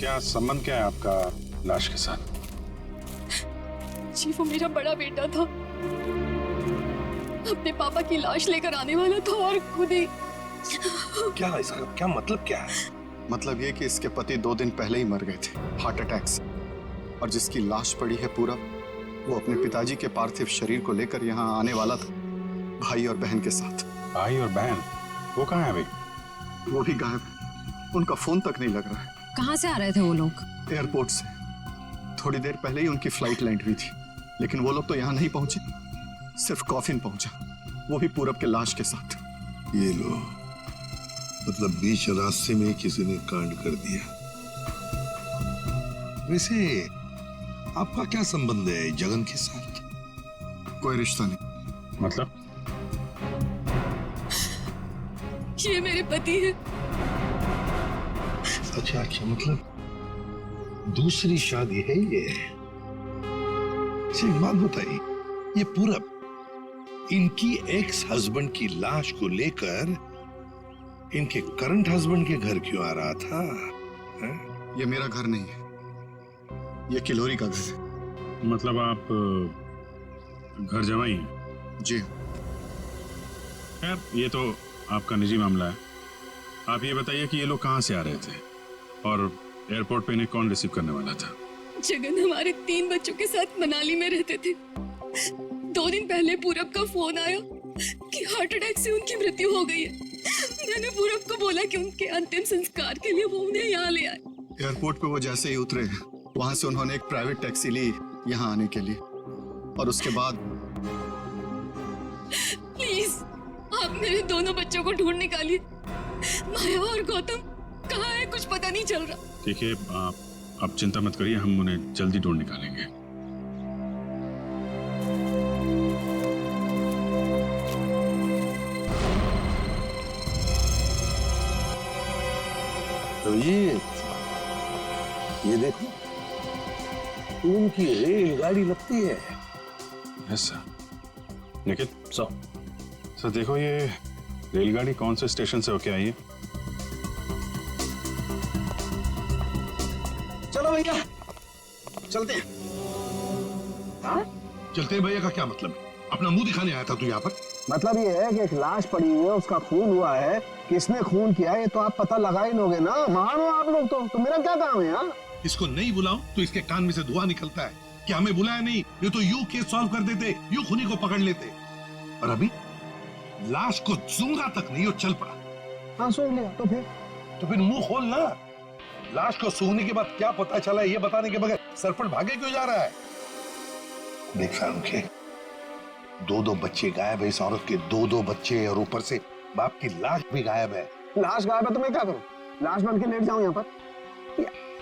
क्या संबंध क्या है आपका लाश के साथ? जी वो मेरा बड़ा बेटा था, अपने पापा की लाश लेकर आने वाला था और खुद ही। क्या इसका क्या मतलब क्या है? मतलब ये कि इसके पति 2 दिन पहले ही मर गए थे हार्ट अटैक से, और जिसकी लाश पड़ी है पूरा, वो अपने पिताजी के पार्थिव शरीर को लेकर यहाँ आने वाला था, भाई और बहन के साथ। भाई और बहन वो कहाँ है अभी? वो भी गायब है, उनका फोन तक नहीं लग रहा है। कहाँ से आ रहे थे वो लोग? एयरपोर्ट से। थोड़ी देर पहले ही उनकी फ्लाइट लैंड हुई थी, लेकिन वो लोग तो यहाँ नहीं पहुंचे, सिर्फ कॉफिन पहुंचा, वो भी पूरब के लाश के साथ। ये लो, मतलब बीच रास्ते में किसी ने कांड कर दिया। वैसे आपका क्या संबंध है जगन के साथ? कोई रिश्ता नहीं। मतलब? ये मेरे पति है। अच्छा अच्छा, मतलब दूसरी शादी है ये? एक बात बताइए, ये पूरब इनकी एक्स हस्बैंड की लाश को लेकर इनके करंट हस्बैंड के घर क्यों आ रहा था? है? ये मेरा घर नहीं है, ये किलोरी का घर है। मतलब आप घर जमाई हैं? जी। खैर ये तो आपका निजी मामला है। आप ये बताइए कि ये लोग कहाँ से आ रहे थे और एयरपोर्ट पे इन्हें कौन रिसीव करने वाला था? जगन हमारे 3 बच्चों के साथ मनाली में रहते थे। 2 दिन पहले पूरब का फोन आया कि हार्ट अटैक से उनकी मृत्यु हो गई है। मैंने पूरब को बोला कि उनके अंतिम संस्कार के लिए वो उन्हें यहाँ ले आए। एयरपोर्ट पे वो जैसे ही उतरे, वहां से उन्होंने एक प्राइवेट टैक्सी ली यहाँ आने के लिए, और उसके बाद प्लीज आप मेरे दोनों बच्चों को ढूंढ निकालिए। माया और गौतम कहाँ है, कुछ पता नहीं चल रहा। देखिए आप चिंता मत करिए, हम उन्हें जल्दी ढूंढ निकालेंगे। तो ये देखो, उनकी रेलगाड़ी लगती है। Yes sir. निखिल सर देखो, ये रेलगाड़ी कौन से स्टेशन से होके आई है? चलो भैया चलते हैं। चलते भैया का क्या मतलब है? अपना मुंह दिखाने आया था तू यहाँ पर? मतलब ये है कि एक लाश पड़ी हुई है, उसका खून हुआ है, किसने खून किया है तो आप पता लगा ही लोगे ना। महान हो आप लोग तो मेरा क्या काम है यार? इसको नहीं बुलाऊं तो इसके कान में से धुआं निकलता है कि हमें बुलाया नहीं, ये तो यूं केस सॉल्व कर देते, यूं खूनी को पकड़ लेते। और अभी लाश को सूंघा तक नहीं, वो चल पड़ा। हाँ सूंघ लिया तो फिर मुंह खोल ना। लाश को सूंघने के बाद क्या पता चला ये बताने के बगैर सरपट भागे क्यों जा रहा है? देख सारुखे, 2 बच्चे गायब है इस औरत के, 2 बच्चे, और ऊपर से बाप की लाश भी गायब है। लाश गायब है तो मैं क्या करूं? लाश बन के लेट जाऊं यहाँ पर?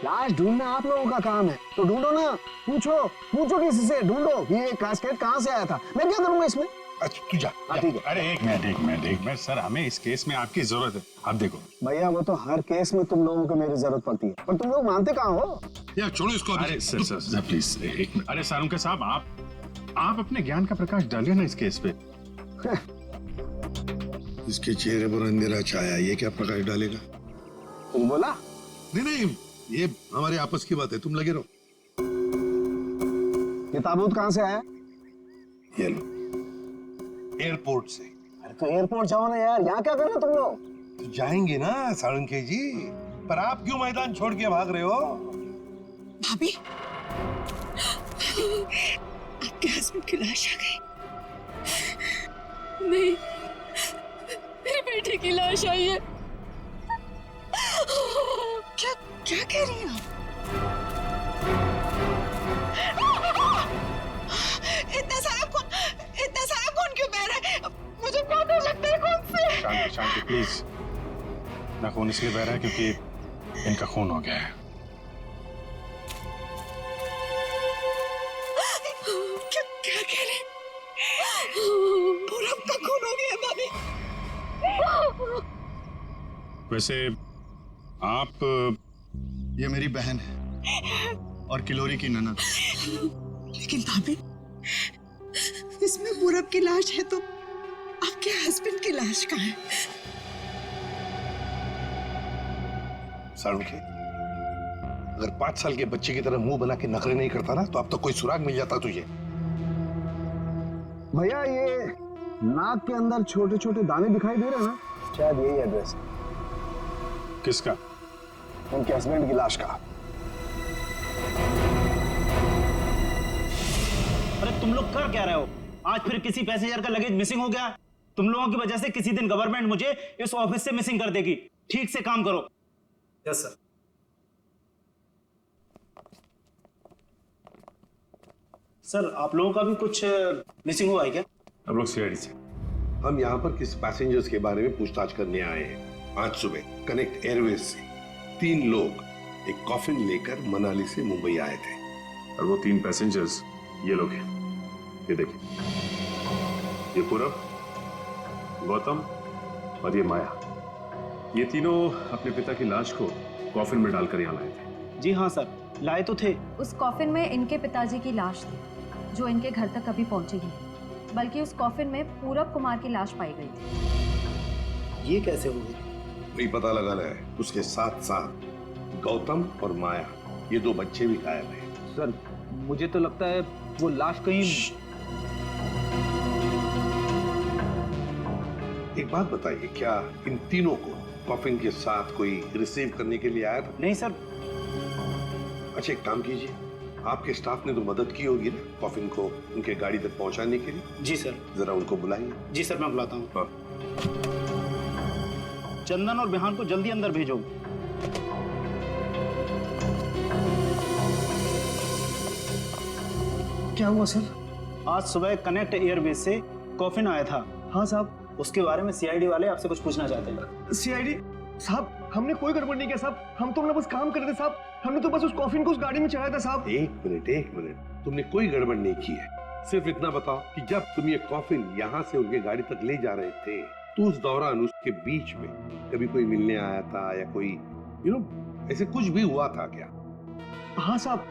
लाश ढूंढना आप लोगों का काम है, तो ढूंढो ना। पूछो किसी से, ढूंढो ये कैस्केट कहाँ से आया था। मैं क्या करूंगा इसमें? अच्छा तू जा। ठीक है। अरे एक मिनट सर, हमें इस केस में आपकी जरूरत है। आप देखो भैया, वो तो हर केस में तुम लोगों को मेरी जरूरत पड़ती है, पर तुम लोग मानते कहाँ हो? यार छोड़ो इसको अभी। अरे सर प्लीज एक मिनट। अरे सारुंके साहब, आप अपने ज्ञान का प्रकाश डालिए ना इस केस पे। इसके चेहरे पर अंधेरा छाया, ये क्या प्रकाश डालेगा? तुम बोला? नहीं, ये हमारे आपस की बात है, तुम लगे रहो। ये ताबूत कहाँ से आया? ये लो, एयरपोर्ट से। अरे तो एयरपोर्ट जाओ ना यार, यहाँ क्या कर रहे हो तुम लोग? तो जाएंगे ना साळुंखे जी, पर आप क्यों मैदान छोड़ के भाग रहे हो? भाभी, आपके हस्बैंड की लाश आ गई। नहीं, मेरे बेटे की लाश आई है। क्या कह रही हैं आप? इतना सारा खून क्यों बह रहा है? मुझे बहुत डर लगता है खून से। शांति प्लीज। ना खून इसलिए बह रहा है क्योंकि इनका खून हो गया है। क्या कह रहे? पूरब का खून हो गया भाभी। वैसे आप ये मेरी बहन है और किलोरी की ननद। लेकिन भाभी, इसमें पूरब की लाश है तो आपके हस्बैंड की लाश कहाँ है? साळुंखे, अगर 5 साल के बच्चे की तरह मुंह बना के नखरे नहीं करता ना तो अब तो कोई सुराग मिल जाता तुझे। भैया ये नाक के अंदर छोटे छोटे दाने दिखाई दे रहे हैं ना, शायद यही एड्रेस है किसका? उनके हस्बैंड की लाश का। अरे तुम लोग कर क्या रहे हो? आज फिर किसी पैसेंजर का लगेज मिसिंग हो गया। तुम लोगों की वजह से किसी दिन गवर्नमेंट मुझे इस ऑफिस से मिसिंग कर देगी। ठीक से काम करो। Yes sir. सर आप लोगों का भी कुछ मिसिंग हुआ है क्या? अब लोग सीआईडी से। हम यहाँ पर किस पैसेंजर्स के बारे में पूछताछ करने आए हैं। आज सुबह कनेक्ट एयरवेज से 3 लोग एक कॉफिन लेकर मनाली से मुंबई आए थे। और वो 3 पैसेंजर्स ये लोग हैं। ये देखिए, ये पूरब, गौतम और ये माया। ये तीनों अपने पिता की लाश को कॉफिन में डालकर यहाँ लाए थे। जी हाँ सर, लाए तो थे। उस कॉफिन में इनके पिताजी की लाश थी जो इनके घर तक कभी पहुंची ही नहीं, बल्कि उस कॉफिन में पूरब कुमार की लाश पाई गई थी। ये कैसे हो गई? वही पता लगाना है। उसके साथ साथ गौतम और माया, ये 2 बच्चे भी गायब हैं। सर मुझे तो लगता है वो लाश कहीं। एक बात बताइए, क्या इन तीनों को कॉफिन के साथ कोई रिसीव करने के लिए आया था? नहीं सर। अच्छा एक काम कीजिए, आपके स्टाफ ने तो मदद की होगी ना कॉफिन को उनके गाड़ी तक पहुंचाने के लिए। जी सर। जरा उनको बुलाइए। जी सर, मैं बुलाता हूँ। हाँ। चंदन और बिहान को जल्दी अंदर भेजो। क्या हुआ सर? आज सुबह कनेक्ट एयरवेज से कॉफिन आया था। हाँ साहब। उसके बारे में सीआईडी वाले आपसे कुछ पूछना चाहते हैं। सीआईडी साहब, हमने कोई गड़बड़ नहीं किया साहब। हम तो अपना बस काम कर रहे थे साहब। हमने तो बस उस कॉफिन को उस गाड़ी में चढ़ाया था साहब। एक मिनट, तुमने कोई गड़बड़ नहीं की है। सिर्फ इतना बताओ कि जब तुम ये कॉफिन यहाँ से उनके गाड़ी तक ले जा रहे थे तो उस दौरान उसके बीच में कभी कोई मिलने आया था या कोई ऐसे कुछ भी हुआ था क्या? हाँ साहब,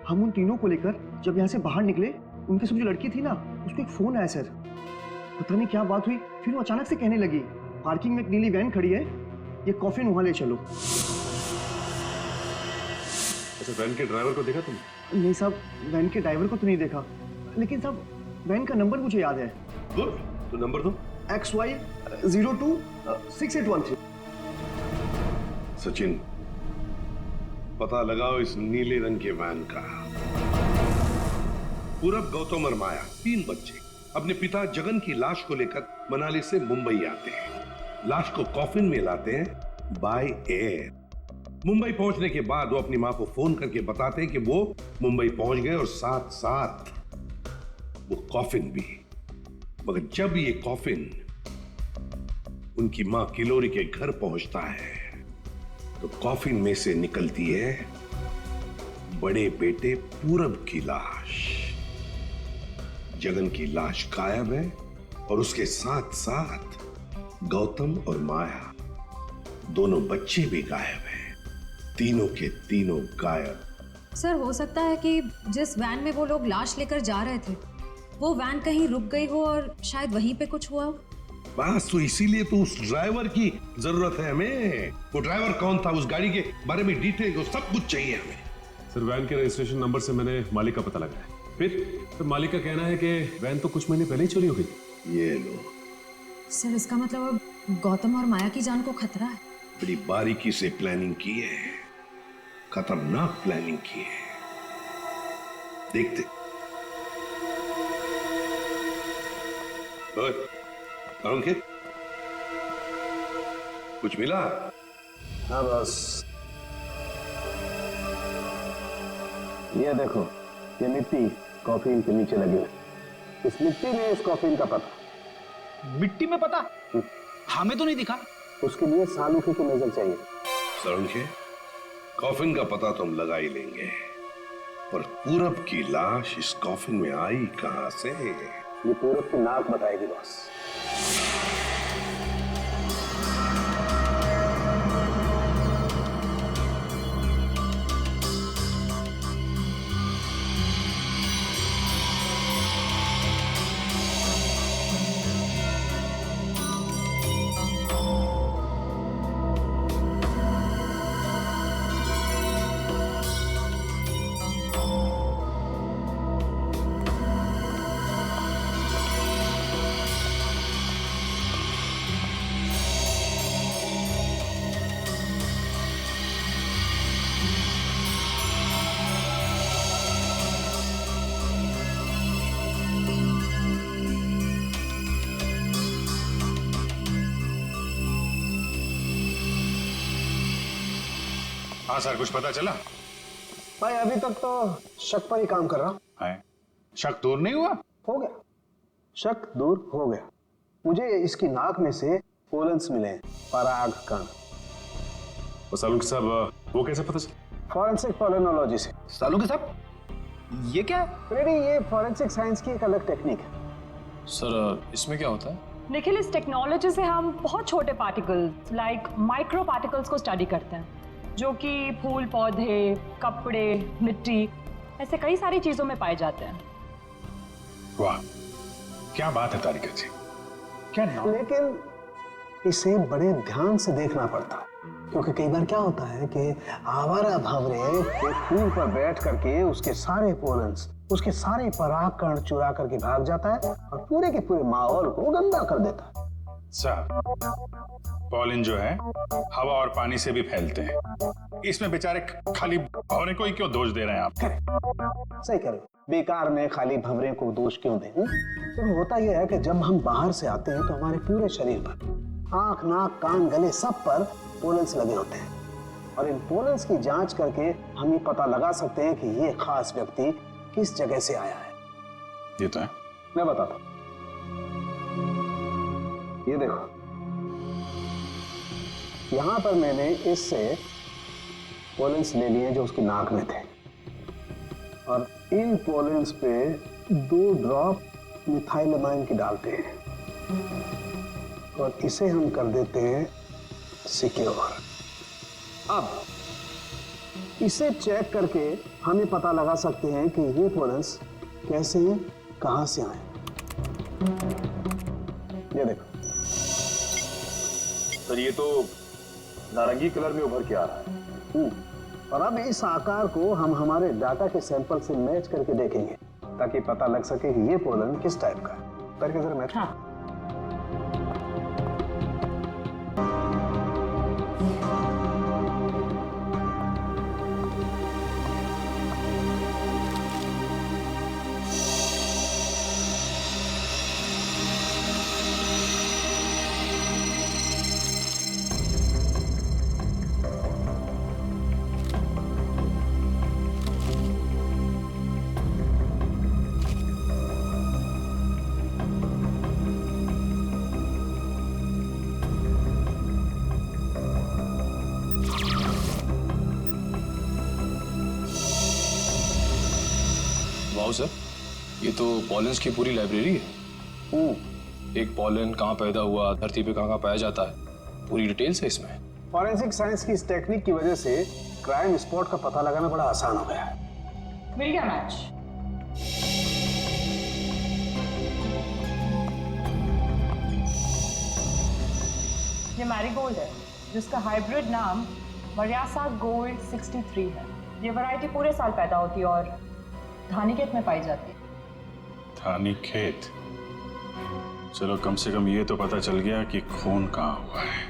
हम उन तीनों को लेकर जब यहाँ से बाहर निकले, उनके साथ जो लड़की थी ना, उसको एक फोन आया सर। पता नहीं क्या बात हुई, फिर वो अचानक से कहने लगी पार्किंग में एक नीली वैन खड़ी है, ये कॉफिन वहां ले चलो। अच्छा, वैन के ड्राइवर को देखा तुम? नहीं साहब, वैन के ड्राइवर को तो नहीं देखा, लेकिन साहब वैन का नंबर मुझे याद है। गुड, तो नंबर दो। XY 02 6813। सचिन, पता लगाओ इस नीले रंग के वैन का। पूरब, गौतम और माया 3 बच्चे अपने पिता जगन की लाश को लेकर मनाली से मुंबई आते हैं। लाश को कॉफिन में लाते हैं बाय एयर। मुंबई पहुंचने के बाद वो अपनी मां को फोन करके बताते हैं कि वो मुंबई पहुंच गए और साथ साथ वो कॉफिन भी। मगर जब ये कॉफिन उनकी मां किलोरी के घर पहुंचता है तो कॉफिन में से निकलती है बड़े बेटे पूरब की लाश। जगन की लाश गायब है और उसके साथ साथ गौतम और माया, दोनों बच्चे भी गायब हैं। तीनों के तीनों गायब। सर हो सकता है कि जिस वैन में वो लोग लाश लेकर जा रहे थे, वो वैन कहीं रुक गई हो और शायद वहीं पे कुछ हुआ हो। बस तो इसीलिए तो उस ड्राइवर की जरूरत है हमें। वो ड्राइवर कौन था, उस गाड़ी के बारे में डिटेल, सब कुछ चाहिए हमें। सर, वैन के रजिस्ट्रेशन नंबर से मैंने मालिक का पता लगाया। फिर मालिक का कहना है कि वैन तो कुछ महीने पहले ही चोरी हो गई। ये लो। सर इसका मतलब अब गौतम और माया की जान को खतरा है। बड़ी बारीकी से प्लानिंग की है, खतरनाक प्लानिंग की है। देखते। अंकित, कुछ मिला? हाँ बस ये देखो, ये मिट्टी कॉफिन के नीचे लगी है। इस मिट्टी में इस कॉफिन का पता। मिट्टी में पता? हमें तो नहीं दिखा। उसके लिए सालूखे की नजर चाहिए। सरुणखे, कॉफिन का पता तो हम लगा ही लेंगे, पर पूरब की लाश इस कॉफिन में आई कहां से? ये पूरब की नाक बताएगी बॉस। हाँ सर, कुछ पता चला? भाई अभी तक तो शक पर ही काम कर रहा है शक दूर नहीं हुआ? हो गया, शक दूर हो गया। मुझे इसकी नाक में से पोलन्स मिले हैं, पराग कण। सालुंके साहब वो कैसे पता चला? फॉरेंसिक पोलिनोलॉजी से। सालुंके साहब, ये क्या है? रेडी, ये फॉरेंसिक साइंस की एक अलग टेक्निक है। सर इसमें क्या होता है? निखिल, इस टेक्नोलॉजी से हम बहुत छोटे पार्टिकल्स लाइक माइक्रो पार्टिकल्स को स्टडी करते हैं, जो कि फूल, पौधे, कपड़े, मिट्टी, ऐसे कई सारी चीजों में पाए जाते हैं। वाह, क्या बात है तारिका जी, क्या नाम? लेकिन इसे बड़े ध्यान से देखना पड़ता है, क्योंकि कई बार क्या होता है कि आवारा भंवरे एक फूल पर बैठ करके उसके सारे पोलन्स, उसके सारे पराग कण चुरा करके भाग जाता है और पूरे के पूरे माहौल को गंदा कर देता है। सर, पॉलिन जो है हवा और पानी से भी फैलते हैं, इसमें बेचारे खाली भंवरे को ही क्यों दोष दे रहे हैं आप? सही कह रहे हो, बेकार में खाली भंवरे को दोष क्यों दें? तो होता यह है कि जब हम बाहर से आते हैं तो हमारे पूरे शरीर पर, आंख, नाक, कान, गले, सब पर पोलन्स लगे होते हैं, और इन पोलन्स की जांच करके हम ये पता लगा सकते हैं कि ये खास व्यक्ति किस जगह से आया है। ये तो है। मैं बताता हूं, ये देखो, यहां पर मैंने इससे पोलन्स ले लिए जो उसकी नाक में थे, और इन पोलन्स पे 2 ड्रॉप मिथाइलमाइन की डालते हैं और इसे हम कर देते हैं सिक्योर। अब इसे चेक करके हम ये पता लगा सकते हैं कि ये पोलन्स कैसे हैं, कहां से आए। ये देखो सर, ये तो नारंगी कलर में उभर के आ रहा है। और अब इस आकार को हम हमारे डाटा के सैंपल से मैच करके देखेंगे, ताकि पता लग सके कि ये पोलन किस टाइप का है। करके जरा मैच। हाँ। वाओ सर, ये तो पॉलेंस की पूरी लाइब्रेरी है। एक पॉलन कहाँ पैदा हुआ, धरती पे कहाँ पाया जाता है, पूरी डिटेल्स है इसमें। फॉरेंसिक साइंस की इस टेक्निक की वजह से क्राइम स्पॉट का पता लगाना बड़ा आसान हो गया है। मिल गया मैच। ये मैरीगोल्ड है, जिसका हाइब्रिड नाम वरियासा गोल्ड 63 है। ये वैरायटी पूरे साल पैदा होती है और धानीखेत में पाई जाती है। धानीखेत? चलो, कम से कम ये तो पता चल गया कि खून कहाँ हुआ है।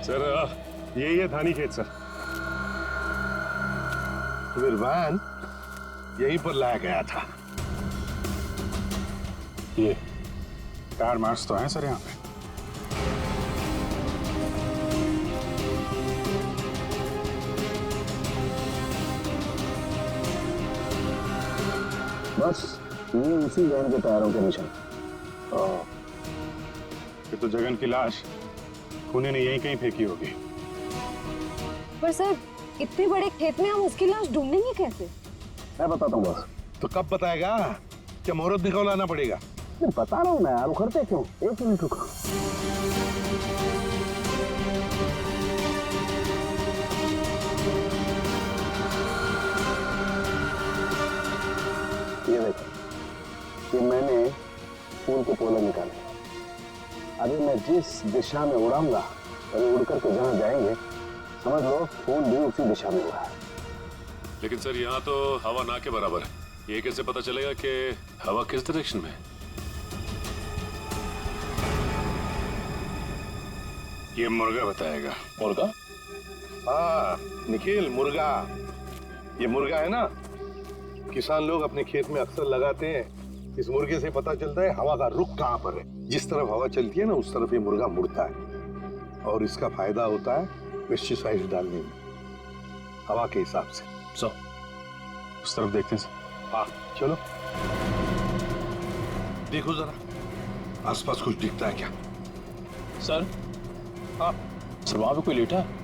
सर, यही है धानीखेत सर। फिर वैन यहीं पर लाया गया था। ये टायर मार्क्स तो हैं सर यहाँ पे। बस ये उसी वैन के टायरों के निशान। फिर तो जगन की लाश खूनी ने यहीं कहीं फेंकी होगी। पर सर, इतने बड़े खेत में हम उसकी लाश ढूंढेंगे कैसे? मैं बताता हूँ बस। तो कब बताएगा? क्या मुहूर्त निकलवाना पड़ेगा? बता रहा हूँ ना यार, उखड़ते क्यों? 1 मिनट रुको। ये देखो, ये मैंने फूल के पोले निकाले। अभी मैं जिस दिशा में उड़ाऊंगा और उड़ करके जहां जाएंगे, समझ लो फूल भी उसी दिशा में उड़ा है। लेकिन सर, यहाँ तो हवा ना के बराबर है। ये कैसे पता चलेगा कि हवा किस डायरेक्शन में है? ये मुर्गा बताएगा। मुर्गा? हाँ निखिल, मुर्गा। ये मुर्गा है ना, किसान लोग अपने खेत में अक्सर लगाते हैं। इस मुर्गे से पता चलता है हवा का रुख कहाँ पर है। जिस तरफ हवा चलती है ना, उस तरफ ये मुर्गा मुड़ता है। और इसका फायदा होता है पेस्टिसाइड डालने में, हवा के हिसाब से। सर उस तरफ देखते हैं सर। हाँ चलो, देखो जरा आसपास कुछ दिखता है क्या? सर, हाँ सर, वहां पे कोई लेटा है।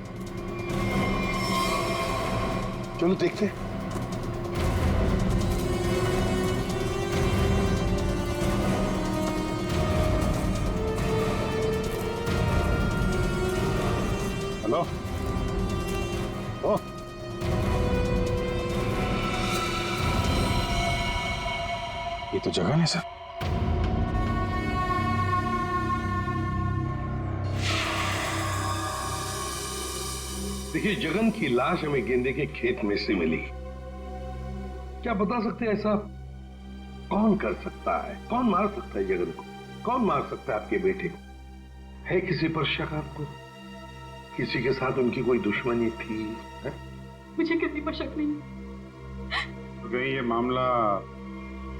चलो देखते हैं। हेलो, ओ ये तो जगह नहीं सर। देखिए, जगन की लाश हमें गेंदे के खेत में से मिली। क्या बता सकते हैं ऐसा कौन कर सकता है? कौन मार सकता है जगन को? कौन मार सकता है आपके बेटे को? है किसी पर शक आपको? किसी के साथ उनकी कोई दुश्मनी थी? है? मुझे किसी पर शक नहीं। तो कहीं ये मामला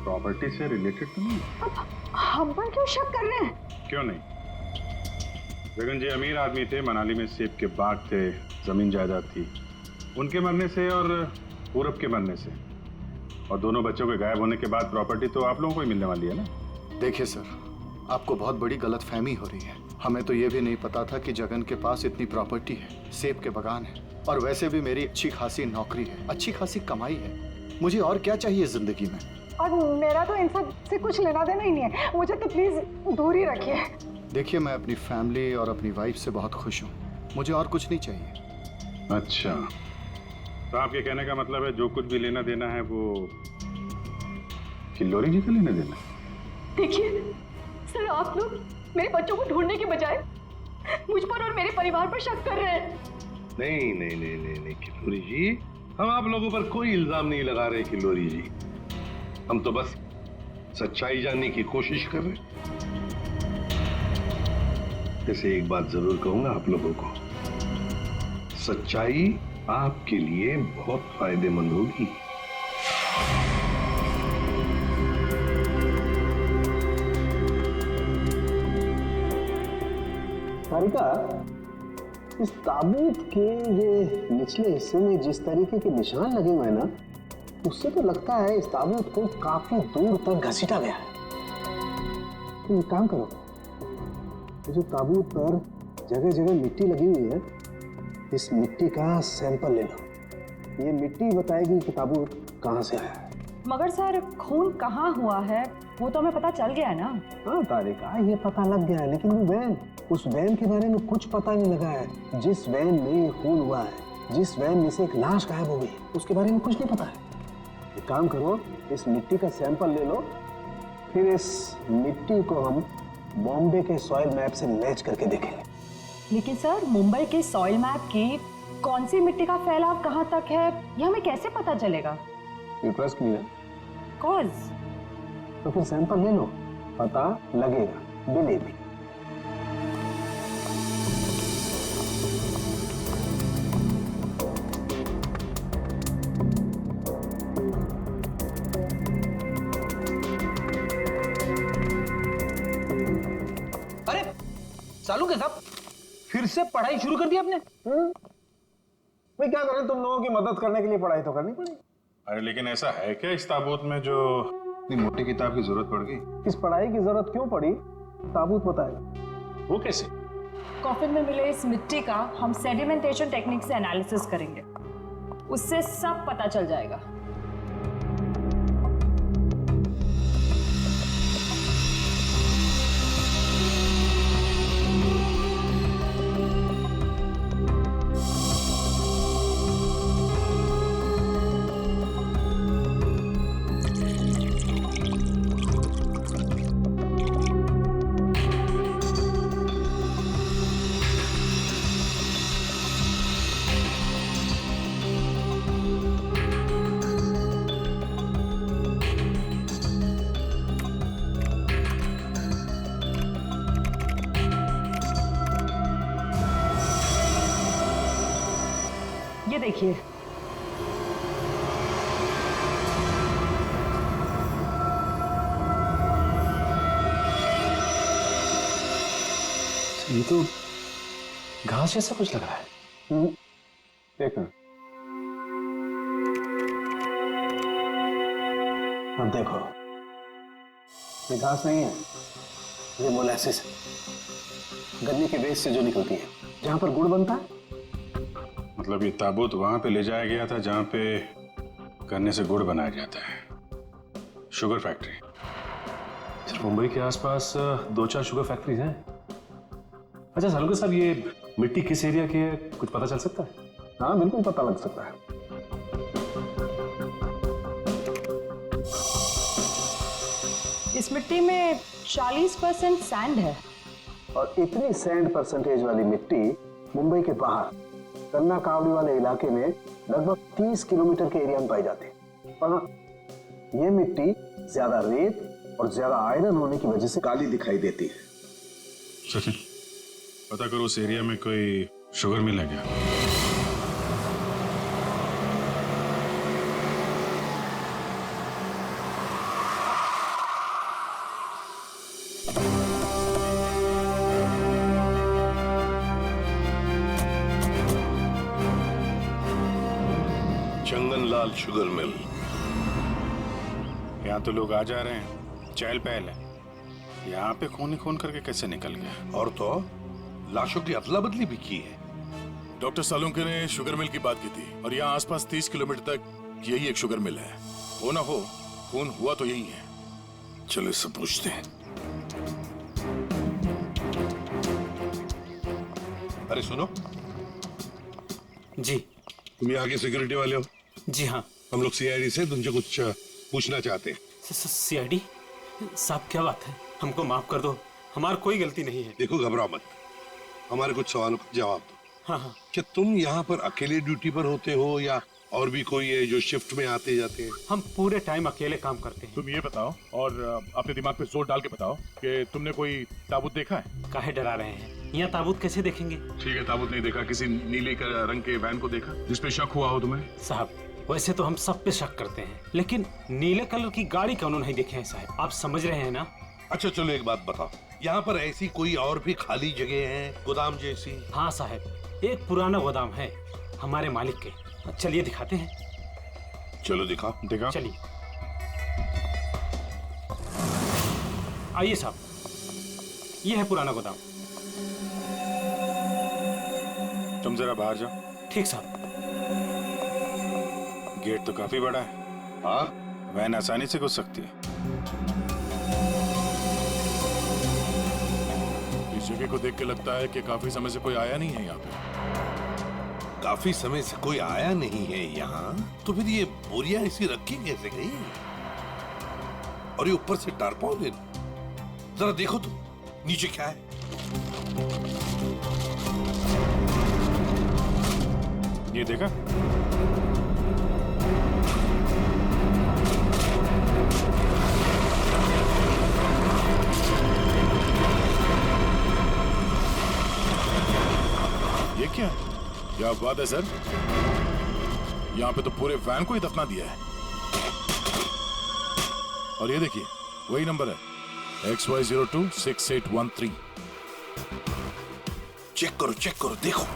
प्रॉपर्टी से रिलेटेड तो नहीं? हम पर क्यों शक कर रहे हैं? क्यों नहीं? जगन जी अमीर आदमी थे, मनाली में सेब के बाग थे, जमीन जायदाद थी। उनके मरने से और पूरब के मरने से और दोनों बच्चों के गायब होने के बाद प्रॉपर्टी तो आप लोगों को ही मिलने वाली है ना? देखिए सर, आपको बहुत बड़ी गलतफहमी हो रही है। हमें तो ये भी नहीं पता था कि जगन के पास इतनी प्रॉपर्टी है, सेब के बागान है, और वैसे भी मेरी अच्छी खासी नौकरी है, अच्छी खासी कमाई है। मुझे और क्या चाहिए जिंदगी में? और मेरा तो इन सब से कुछ लेना देना ही नहीं है, मुझे तो प्लीज दूर ही रखिए। देखिए, मैं अपनी फैमिली और अपनी वाइफ से बहुत खुश हूँ, मुझे और कुछ नहीं चाहिए। अच्छा, तो आपके कहने का मतलब है जो कुछ भी लेना देना है वो किल्लोरी जी का लेना देना? देखिए सर, आप लोग मेरे बच्चों को ढूंढने के बजाय मुझ पर और मेरे परिवार पर शक कर रहे हैं। नहीं नहीं नहीं नहीं नहीं किल्लोरी जी, हम आप लोगों पर कोई इल्जाम नहीं लगा रहे किल्लोरी जी। हम तो बस सच्चाई जानने की कोशिश कर रहे हैं। जैसे एक बात जरूर कहूंगा आप लोगों को, सच्चाई आपके लिए बहुत फायदेमंद होगी। सारिका, इस ताबूत के ये निचले हिस्से में जिस तरीके के निशान लगे हुए हैं ना, उससे तो लगता है इस ताबूत को काफी दूर तक घसीटा गया है। तुम एक काम करो, जो ताबूत पर जगह जगह मिट्टी लगी हुई है, इस मिट्टी का सैंपल ले लो। ये मिट्टी बताएगी कि ताबूत कहाँ से आया है। मगर सर, खून कहाँ हुआ है वो तो हमें पता चल गया है ना। हाँ तारिका, ये पता लग गया है, लेकिन वो वैन, उस वैन के बारे में कुछ पता नहीं लगा है। जिस वैन में ये खून हुआ है, जिस वैन में से एक लाश गायब हो गई, उसके बारे में कुछ नहीं पता है। एक काम करो, इस मिट्टी का सैंपल ले लो, फिर इस मिट्टी को हम बॉम्बे के सॉइल मैप से मैच करके देखेंगे। लेकिन सर, मुंबई के सॉइल मैप की कौन सी मिट्टी का फैलाव कहाँ तक है, ये हमें कैसे पता चलेगा? ट्रस्ट नहीं है कॉज तो फिर सैंपल ले लो, पता लगेगा। Believe me. अरे सालू के साहब, फिर से पढ़ाई शुरू कर दी आपने? भाई क्या करें, तुम लोगों की मदद करने के लिए पढ़ाई तो करनी पड़ेगी। अरे लेकिन ऐसा है क्या इस ताबूत में जो इतनी मोटी किताब की जरूरत पड़ गई? इस पढ़ाई की जरूरत क्यों पड़ी, ताबूत बताएगा। वो कैसे? कॉफिन में मिले इस मिट्टी का हम सेडिमेंटेशन टेक्निक से एनालिसिस करेंगे, उससे सब पता चल जाएगा। ये देखिए, ये तो घास जैसा कुछ लग रहा है। एक मिनट, अब देखो, ये घास नहीं है, ये मोलासिस है, गन्ने के बेस से जो निकलती है, जहां पर गुड़ बनता है। मतलब ये ताबूत वहां पे ले जाया गया था जहां पे गन्ने से गुड़ बनाया जाता है, शुगर फैक्ट्री। सिर्फ मुंबई के आसपास 2-4 शुगर फैक्ट्रीज हैं। अच्छा सालुंके साहब, ये मिट्टी किस एरिया की है, कुछ पता चल सकता है? हाँ बिल्कुल पता लग सकता है। इस मिट्टी में 40% सैंड है। और इतनी सैंड परसेंटेज वाली मिट्टी मुंबई के बाहर गन्ना कावड़ी वाले इलाके में लगभग 30 किलोमीटर के एरिया में पाई जाती है। पर हाँ, ये मिट्टी ज्यादा रेत और ज्यादा आयरन होने की वजह से काली दिखाई देती है। सचिन, पता करो उस एरिया में कोई शुगर मिल है क्या? चंगनलाल शुगर मिल। यहाँ तो लोग आ जा रहे हैं, चहल पहल है। यहाँ पे खून ही खून करके कैसे निकल गया? और तो लाशों की अदला बदली भी की है। डॉक्टर सालुंके ने शुगर मिल की बात की थी और यहाँ आसपास 30 किलोमीटर तक यही एक शुगर मिल है। हो ना हो, खून हुआ तो यही है। चलो इससे पूछते हैं। अरे सुनो जी। तुम यहाँ के सिक्योरिटी वाले हो? जी हाँ। हम लोग सीआईडी से तुमसे कुछ पूछना चाहते हैं। सीआईडी साहब, क्या बात है? हमको माफ कर दो, हमारी कोई गलती नहीं है। देखो घबराओ मत, हमारे कुछ सवालों का जवाब दो। हाँ हाँ। क्या तुम यहाँ पर अकेले ड्यूटी पर होते हो या और भी कोई है जो शिफ्ट में आते जाते हैं? हम पूरे टाइम अकेले काम करते हैं। तुम ये बताओ और अपने दिमाग पे जोर डाल के बताओ कि तुमने कोई ताबूत देखा है? काहे डरा रहे हैं? यहाँ ताबूत कैसे देखेंगे? ठीक है, ताबूत नहीं देखा, किसी नीले रंग के वैन को देखा जिसपे शक हुआ हो तुम्हें? साहब, वैसे तो हम सब पे शक करते हैं, लेकिन नीले कलर की गाड़ी क्यों नहीं देखे हैं साहब? आप समझ रहे हैं ना? अच्छा चलो एक बात बताओ, यहाँ पर ऐसी कोई और भी खाली जगह है, गोदाम जैसी? हाँ साहब, एक पुराना गोदाम है हमारे मालिक के। चलिए दिखाते हैं। चलो दिखाओ। दिखाओ। चलिए आइए साहब, ये है पुराना गोदाम। तुम जरा बाहर जाओ। ठीक साहब। गेट तो काफी बड़ा है। हाँ, वैन आसानी से घुस सकती है। इस जगह को देख के लगता है कि काफी समय से कोई आया नहीं है यहाँ पे। काफी समय से कोई आया नहीं है यहाँ, तो फिर ये बोरियां ऐसी रखी कैसे गई? और ये ऊपर से टारपॉलिन, जरा देखो तो नीचे क्या है। ये देखा? ये क्या है? क्या बात है सर, यहाँ पे तो पूरे वैन को ही दफना दिया है। और ये देखिए, वही नंबर है XY026813। चेक करो देखो।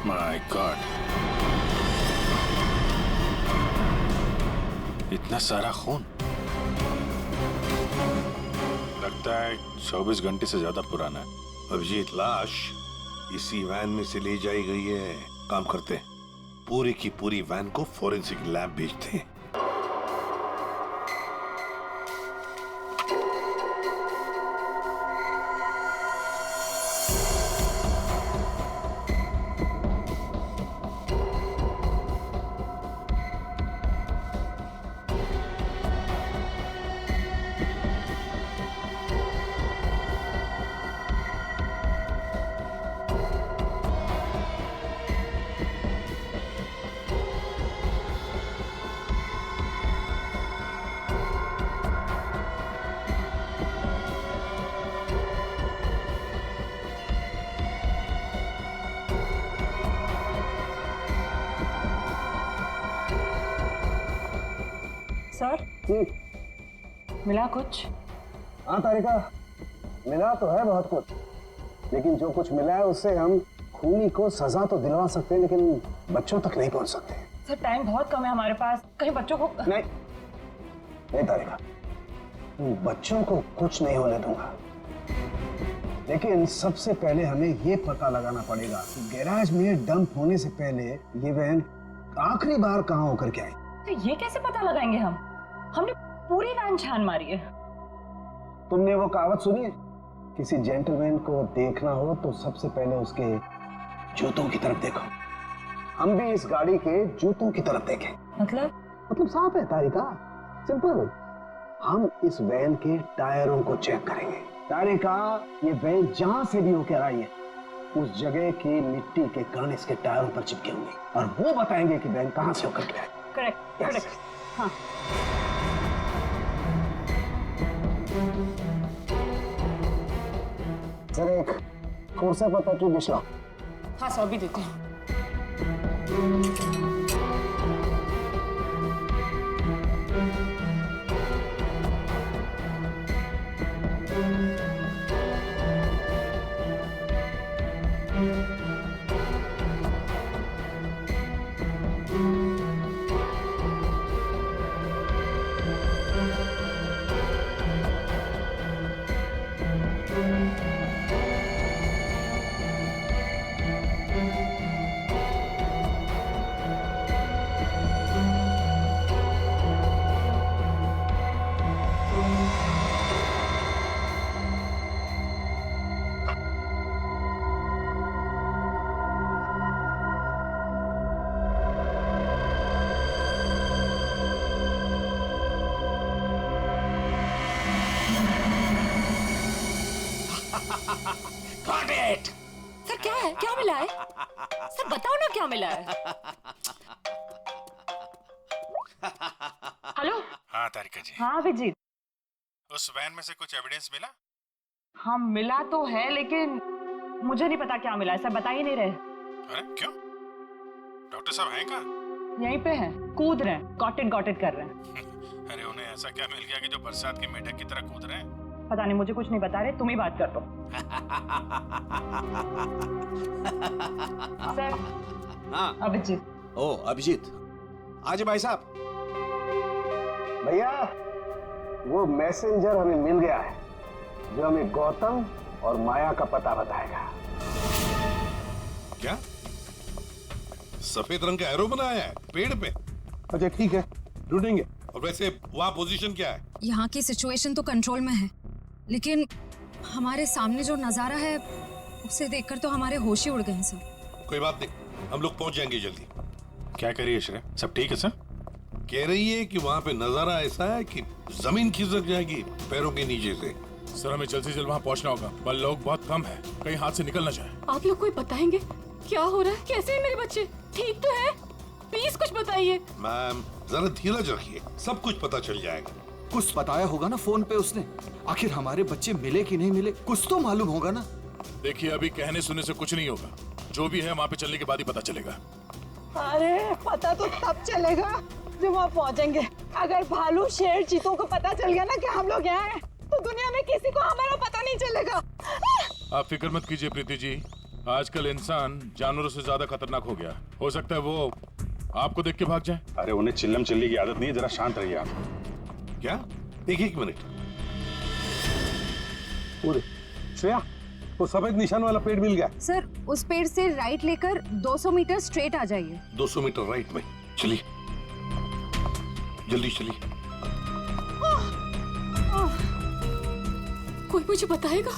माय गॉड, इतना सारा खून। लगता है 24 घंटे से ज्यादा पुराना है। अभिजीत, लाश इसी वैन में से ले जाई गई है। काम करते हैं, पूरी की पूरी वैन को फॉरेंसिक लैब भेजते हैं। सर मिला कुछ? हाँ तारिका, मिला तो है बहुत कुछ, लेकिन जो कुछ मिला है उससे हम खूनी को सजा तो दिलवा सकते हैं, लेकिन बच्चों तक नहीं पहुंच सकते। सर टाइम बहुत कम है हमारे पास, कहीं बच्चों को नहीं तारिका, बच्चों को कुछ नहीं होने दूंगा, लेकिन सबसे पहले हमें ये पता लगाना पड़ेगा कि गैराज में डंप होने से पहले ये वैन आखिरी बार कहाँ होकर के आई। तो ये कैसे पता लगाएंगे हम? हमने पूरी वैन छान मारी है। तुमने वो कहावत सुनी है, किसी जेंटलमैन को देखना हो तो सबसे पहले उसके जूतों की तरफ देखो। हम भी इस गाड़ी के जूतों की तरफ देखें। मतलब साफ है तारिका, सिंपल। हम इस वैन के टायरों को चेक करेंगे। तारिका, ये वैन जहां से भी होकर आई है उस जगह की मिट्टी के कण इसके टायरों पर चिपके होंगे और वो बताएंगे कि वैन कहां से होकर के आई। करेक्ट। हाँ। सर एक कोर्सा पता की डिश लाओ। हाँ सर, अभी देते हैं। सर क्या है, क्या मिला है? सर बताओ ना क्या मिला है। हेलो। हाँ तारिका जी। हाँ अभिजीत। उस वैन में से कुछ एविडेंस मिला? हाँ मिला तो है, लेकिन मुझे नहीं पता क्या मिला है, सर बता ही नहीं रहे। अरे क्यों? डॉक्टर साहब हैं कहाँ? यहीं पे हैं, कूद रहे हैं, गॉटेड कर रहे हैं। अरे उन्हें ऐसा क्या मिल गया कि जो बरसात के मेढक की तरह कूद रहे हैं? पता नहीं, मुझे कुछ नहीं बता रहे, तुम ही बात कर दो। सर। हाँ अभिजीत। ओ अभिजीत, आज भाई साहब। भैया वो मैसेंजर हमें मिल गया है जो हमें गौतम और माया का पता बताएगा। क्या सफेद रंग का एरो बनाया है पेड़ पे? अच्छा ठीक है, ढूंढेंगे। और वैसे वहां पोजीशन क्या है? यहाँ की सिचुएशन तो कंट्रोल में है, लेकिन हमारे सामने जो नजारा है उसे देखकर तो हमारे होश ही उड़ गए हैं सर। कोई बात नहीं, हम लोग पहुंच जाएंगे जल्दी। क्या करिए श्रेय, सब ठीक है सर? कह रही है कि वहां पे नजारा ऐसा है कि जमीन खिसक जाएगी पैरों के नीचे से। सर हमें जल्द से जल्द वहाँ पहुँचना होगा, बल लोग बहुत कम है, कहीं हाथ से निकल ना जाए। आप लोग कोई बताएंगे क्या हो रहा है? कैसे है मेरे बच्चे? ठीक तो है? प्लीज कुछ बताइए। मैम जरा धीरज रखिए, सब कुछ पता चल जाएगा। कुछ बताया होगा ना फोन पे उसने। आखिर हमारे बच्चे मिले कि नहीं मिले, कुछ तो मालूम होगा ना। देखिए अभी कहने सुनने से कुछ नहीं होगा, जो भी है वहाँ पे चलने के बाद ही पता चलेगा। अरे पता तो तब चलेगा जब वहाँ पहुँचेंगे। अगर भालू शेर चीतों को पता चल गया ना कि हम लोग यहाँ हैं, तो दुनिया में किसी को हमारा पता नहीं चलेगा। आप फिक्र मत कीजिए प्रीति जी, आजकल इंसान जानवरों से ज्यादा खतरनाक हो गया। हो सकता है वो आपको देख के भाग जाए। अरे उन्हें चिल्लम चिल्ली की आदत नहीं है, जरा शांत रहिए आप। क्या? एक मिनट। पूरे श्रेया, वो सफेद निशान वाला पेड़ मिल गया। सर उस पेड़ से राइट लेकर 200 मीटर स्ट्रेट आ जाइए। 200 मीटर राइट में। चलिए जल्दी चलिए। कोई मुझे बताएगा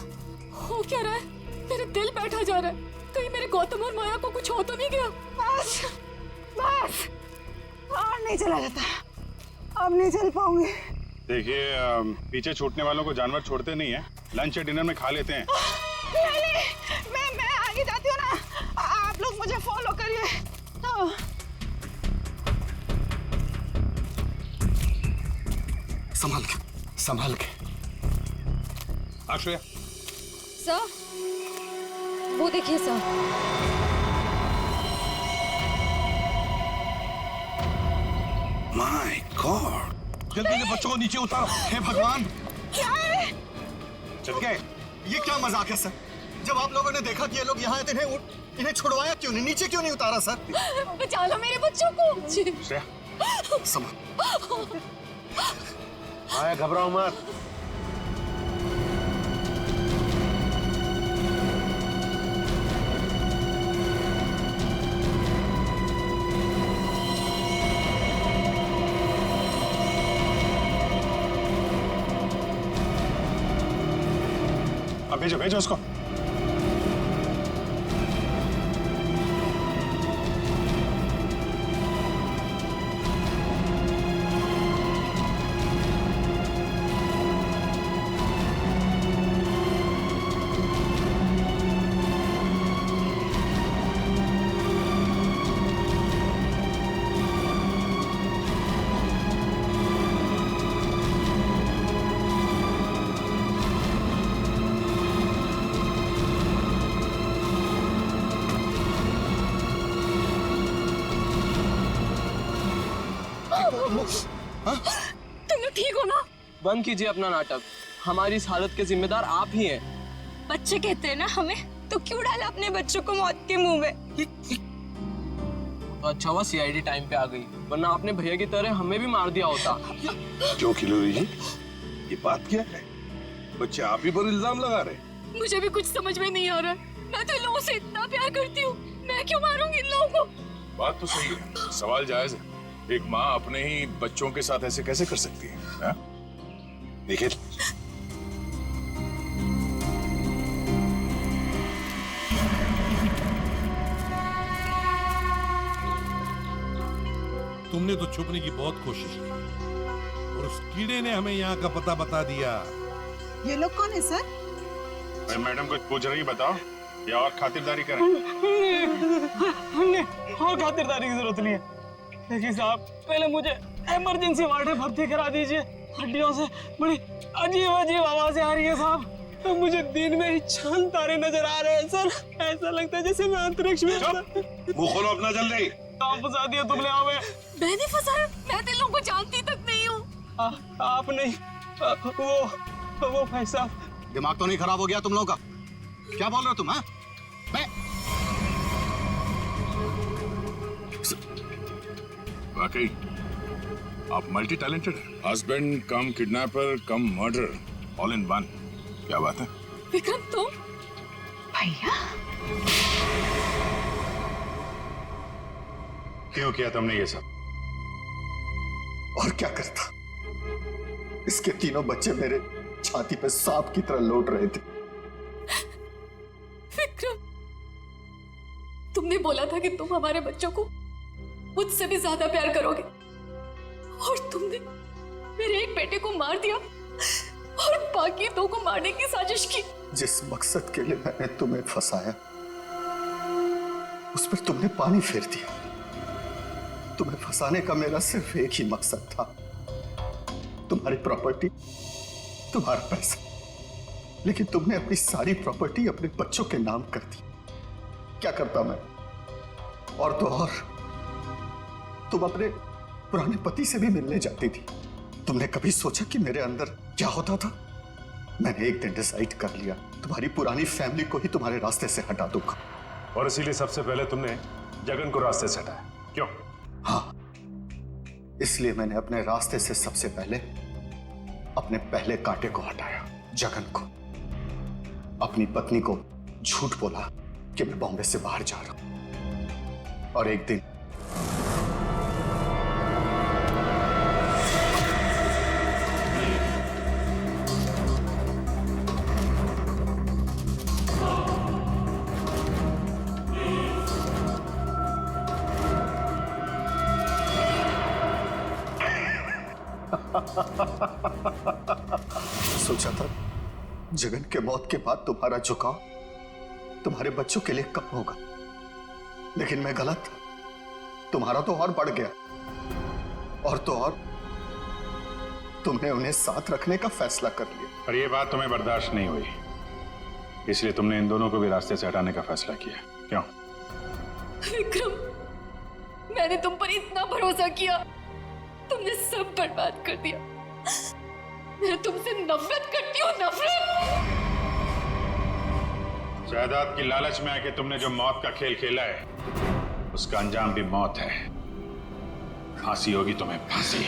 हो क्या रहा है? मेरा दिल बैठा जा रहा है, कहीं मेरे गौतम और माया को कुछ हो तो नहीं गया? बस और नहीं चला जाता, अब नहीं चल पाऊंगी। देखिए पीछे छूटने वालों को जानवर छोड़ते नहीं है, लंच या डिनर में खा लेते हैं। नहीं, मैं आगे जाती हूँ ना, आप लोग मुझे फॉलो करिए। संभाल के। आश्रया। सर वो देखिए सर। माय गॉड, जल्दी से बच्चों को नीचे उतारो। हे भगवान, क्या है? चल गए। ये क्या मजाक है सर? जब आप लोगों ने देखा कि ये लोग यहाँ आए थे, इन्हें छुड़वाया क्यों नहीं, नीचे क्यों नहीं उतारा सर? बचा लो मेरे बच्चों को। श्रेया, समझ। आया, घबराओ मत। अब भेजो भेजो उसको। तुम लोग ठीक हो ना? बंद कीजिए अपना नाटक। हमारी इस हालत के जिम्मेदार आप ही हैं। बच्चे कहते हैं ना हमें, तो क्यों डाला अपने बच्चों को मौत के मुंह में? तो अच्छा हुआ सीआईडी टाइम पे आ गई, वरना आपने भैया की तरह हमें भी मार दिया होता। क्यों खिलोरी जी, ये बात क्या है? बच्चे आप ही पर इल्जाम लगा रहे। मुझे भी कुछ समझ में नहीं आ रहा है। मैं तो इन लोगों से इतना प्यार करती हूँ, मैं क्यों मारूंगी इन लोगों को? बात तो सही है, सवाल जायज है। एक माँ अपने ही बच्चों के साथ ऐसे कैसे कर सकती है? देखिए, तुमने तो छुपने की बहुत कोशिश की और उस कीड़े ने हमें यहाँ का पता बता दिया। ये लोग कौन है सर? भाई मैडम कुछ पूछ रही, बताओ या और खातिरदारी करें? हमने और खातिरदारी की जरूरत नहीं है, लेकिन साहब पहले मुझे इमरजेंसी वार्ड में भर्ती करा दीजिए। हड्डियों से बड़ी अजीब अजीब आवाजें आ रही है साहब। तो मुझे दिन में ही चांद तारे नजर आ रहे हैं सर। ऐसा लगता है जैसे मैं अंतरिक्ष में। मुंह खोलो अपना जल्दी। फंसा दिया तुमने हमें। मैंने फंसाया? मैं तो इन लोगों को जानती तक नहीं हूँ। आप नहीं, वो भाई साहब। दिमाग तो नहीं खराब हो गया तुम लोगों का? क्या बोल रहे हो तुम? हाँ, वाकई आप मल्टी टैलेंटेड हैं। Husband come kidnapper come murder, all in one. क्या बात है? विक्रम तुम? भैया क्यों किया तुमने ये सब? और क्या करता? इसके तीनों बच्चे मेरे छाती पे सांप की तरह लौट रहे थे। विक्रम, तुमने बोला था कि तुम हमारे बच्चों को मुझसे भी ज्यादा प्यार करोगे, और तुमने मेरे एक बेटे को मार दिया और बाकी दो को मारने की साजिश की। जिस मकसद के लिए मैंने तुम्हें फंसाया, उस पर तुमने पानी फेर दिया। तुम्हें फंसाने का मेरा सिर्फ एक ही मकसद था, तुम्हारी प्रॉपर्टी, तुम्हारा पैसा। लेकिन तुमने अपनी सारी प्रॉपर्टी अपने बच्चों के नाम कर दी। क्या करता मैं? और तो और तुम अपने पुराने पति से भी मिलने जाती थी। तुमने कभी सोचा कि मेरे अंदर क्या होता था? मैंने एक दिन डिसाइड कर लिया, तुम्हारी पुरानी फैमिली को ही तुम्हारे रास्ते से हटा दूंगा। और इसीलिए सबसे पहले तुमने जगन को रास्ते से हटाया, क्यों? हाँ, इसलिए मैंने अपने रास्ते से सबसे पहले अपने पहले कांटे को हटाया, जगन को। अपनी पत्नी को झूठ बोला कि मैं बॉम्बे से बाहर जा रहा हूं, और एक दिन सोचा था जगन के मौत के बाद तुम्हारा झुकाव तुम्हारे बच्चों के लिए कम होगा, लेकिन मैं गलत था। तुम्हारा तो और बढ़ गया, और तो और तुमने उन्हें साथ रखने का फैसला कर लिया। पर यह बात तुम्हें बर्दाश्त नहीं हुई, इसलिए तुमने इन दोनों को भी रास्ते से हटाने का फैसला किया, क्यों? विक्रम, मैंने तुम पर इतना भरोसा किया, तुमने सब बर्बाद कर दिया। मैं तुमसे नफरत करती हूँ, नफरत। जायदाद की लालच में आके तुमने जो मौत का खेल खेला है उसका अंजाम भी मौत है। फांसी होगी तुम्हें, फांसी।